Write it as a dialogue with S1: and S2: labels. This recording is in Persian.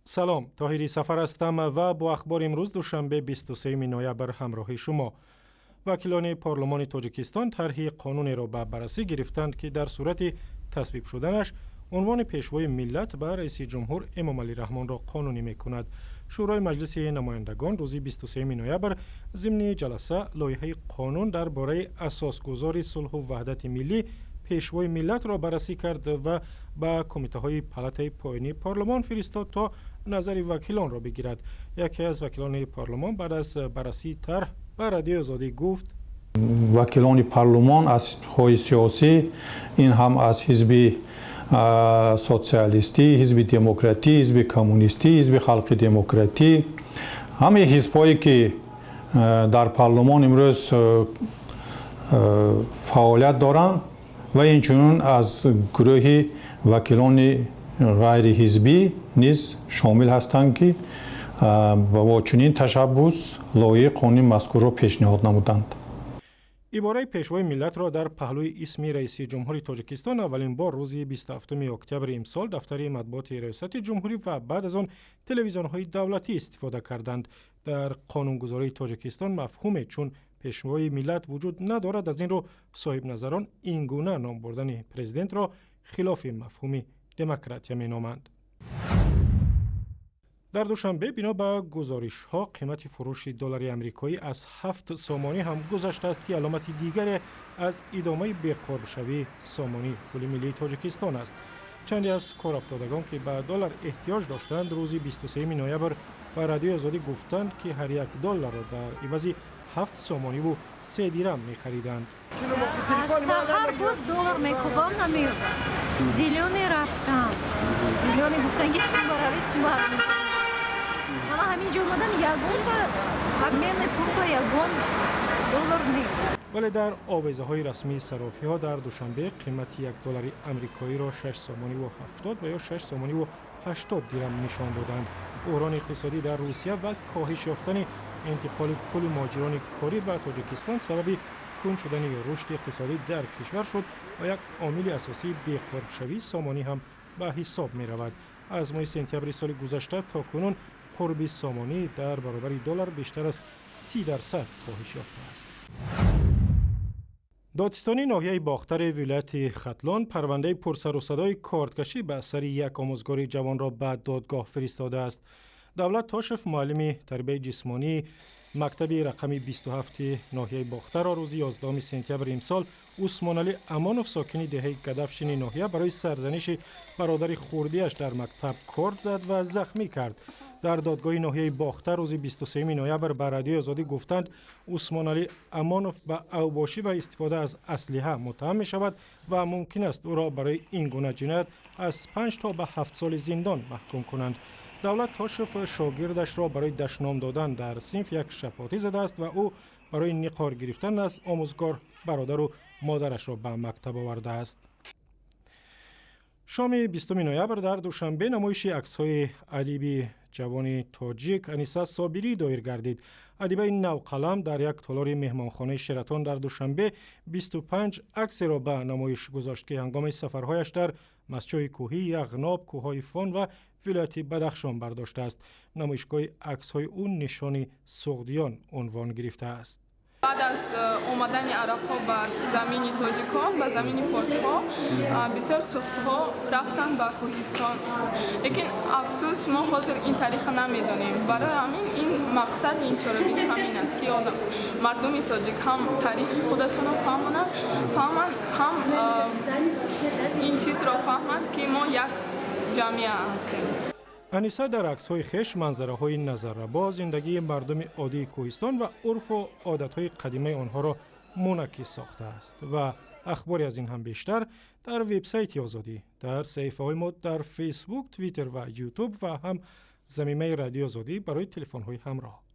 S1: سلام، طاهری سفر هستم و با اخبار امروز دوشنبه 23 نوامبر همراه شما. وکیلان پارلمان تاجیکستان طرح قانونی را به بررسی گرفتند که در صورت تصویب شدنش عنوان پیشوای ملت به رئیس جمهور امامعلی رحمان را قانونی می‌کند. شورای مجلس نمایندگان روز 23 نوامبر ضمن جلسه لایحه قانون درباره اساسگذاری صلح و وحدت ملی پیشوای ملت را بررسی کرد و به کمیته های پالاتای پایینی پارلمان فرستاد تا نظر وکیلان را بگیرد. یکی از وکیلان پارلمان بعد از بررسی طرح به رادیو آزادی گفت:
S2: وکیلان پارلمان از های سیاسی، این هم از حزب سوسیالیستی، حزب دموکراتی، حزب کمونیستی، حزب خلق دموکراتی، همه حزب‌هایی که در پارلمان امروز فعالیت دارند و اینچنین از گروه وکیلان غیر حزبی نیز شامل هستند که با چنین تشبث لایحه قانونی مذکور را پیشنهاد نمودند.
S1: عباره پیشوای ملت را در پهلوی اسم رئیس جمهوری تاجیکستان اولین بار روز 27 اکتبر امسال دفتر مطبوعات ریاست جمهوری و بعد از آن تلویزیون‌های دولتی استفاده کردند. در قانونگذاری تاجیکستان مفهوم چون پیشوای ملت وجود ندارد، از این رو صاحب نظران این گونه نام بردن پرزیدنت را خلاف مفهوم دموکراسی می‌نامند. در دوشنبه بنا به گزارش ها قیمت فروش دلار آمریکایی از 7 سامانی هم گذشته است که علامت دیگر از ادامه بی‌قرب شوی سامانی پول ملی تاجیکستان است. چندی از کارافتادگان که به دلار احتیاج داشتند روز 23 نوامبر به رادیو آزادی گفتند که هر یک دلار را در عوض 7 سامانی و 3 درم می‌خریدند.
S3: هر روز دلار میکوبم نمیاد. زیلیونی رفتم. زیلیونی گفتن که چون من همینجا اومدم یگون و همین پول یگون دلار نیست.
S1: ولی در آویزه های رسمی صرافی ها در دوشنبه قیمت یک دلار آمریکایی را 6 سامانی و 70 و یا 6 سامانی و 80 درم نشان دادند. بحران اقتصادی در روسیه و کاهش یافتن انتقال پول مهاجران کاری به تاجیکستان سبب کند شدن یا رشد اقتصادی در کشور شد و یک عامل اساسی بی‌قرب شوی سامانی هم به حساب می رود. از ماه سپتامبر سال گذشته تا کنون قرب سامانی در برابر دلار بیشتر از 30% کاهش یافته است. دادستانی ناحیه باختر ولایت ختلان پرونده پرسر و صدای کارتکشی به سر یک آموزگار جوان را به دادگاه فرستاده است. دولت تاشف معلم تربیت جسمانی مکتب رقم 27 ناحیه باختر را روز 11 سپتامبر امسال عثمانعلی امانوف ساکن دهه گدفشین ناحیه برای سرزنش برادر خردیش در مکتب کارت زد و زخمی کرد. در دادگاه ناحیه باختر روز 23 نوامبر به رادیو آزادی گفتند عثمانعلی امانوف به اوباشی و استفاده از اسلحه متهم می شود و ممکن است او را برای این گونه جنایت از 5 تا به 7 سال زندان محکوم کنند. دولت تاشف شاگردش را برای دشنام دادن در صنف یک شپاتی زده است و او برای نقار گرفتن از آموزگار برادر و مادرش را به مکتب آورده است. شام 20 نوامبر در دوشنبه نمایش عکس‌های ادیب جوان تاجیک انیسه صابری دایر گردید. ادیبه نوقلم در یک تالار مهمانخانه شراتون در دوشنبه 25 عکس را به نمایش گذاشت که هنگام سفرهایش در مسجد کوهی، یغناب، کوههای فان و ولایت بدخشان برداشته است. نمایشگاه عکس‌های او نشان سغدیان عنوان گرفته است.
S4: بعد از اومدن عرب‌ها بر زمین تاجیکان و زمین فارس‌ها بسیار سوخت‌ها رفتن به کوهستان. لیکن افسوس ما حاضر این تاریخ نمی‌دانیم. برای همین این مقصد این چاره‌بینی همین است که مردم تاجیک هم تاریخ خودشون رو فهمند هم این چیز را فهمند که ما یک جامعه هستیم.
S1: انیسه در عکس‌های خویش منظره‌های نظربا زندگی مردم عادی کوهستان و عرف و عادت‌های قدیمی آنها را منعکس ساخته است و اخباری از این هم بیشتر در وبسایت آزادی، در صفحه‌های ما در فیسبوک، توییتر و یوتیوب و هم زمینه رادیو آزادی برای تلفن‌های همراه.